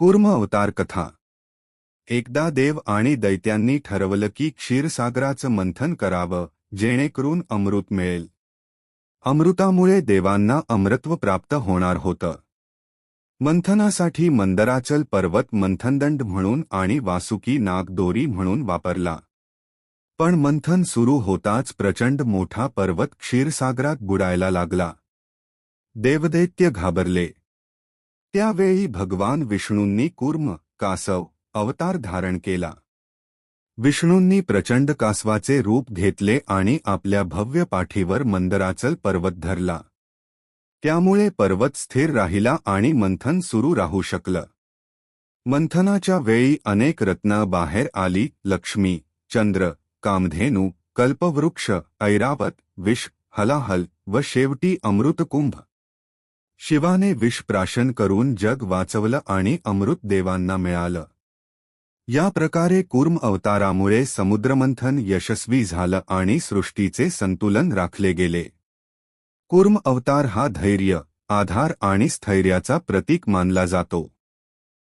कूर्म अवतार कथा। एकदा देव आणि दैत्यांनी ठरवलं की क्षीरसागराचं मंथन करावं, जेणेकरून अमृत मिळेल. अमृतामुळे देवांना अमृतत्व प्राप्त होणार होतं. मंथनासाठी मंदराचल पर्वत मंथनदंड म्हणून आणि वासुकी नाग दोरी म्हणून वापरला. पण मंथन सुरू होताच प्रचंड मोठा पर्वत क्षीरसागरात बुडायला लागला. देवदैत्य घाबरले. त्यावेळी भगवान विष्णूंनी कूर्म कासव अवतार धारण केला. विष्णूंनी प्रचंड कासवाचे रूप घेतले आणि आपल्या भव्य पाठीवर मंदराचल पर्वत धरला. त्यामुळे पर्वत स्थिर राहिला आणि मंथन सुरू राहू शकलं. मंथनाच्या वेळी अनेक रत्न बाहेर आली: लक्ष्मी, चंद्र, कामधेनू, कल्पवृक्ष, ऐरावत, विष, हलाहल व शेवटी अमृतकुंभ. शिवाने विषप्राशन करून जग वाचवलं आणि अमृत देवांना मिळालं. या प्रकारे कूर्म अवतारामुळे समुद्रमंथन यशस्वी झालं आणि सृष्टीचे संतुलन राखले गेले. कूर्म अवतार हा धैर्य, आधार आणि स्थैर्याचा प्रतीक मानला जातो.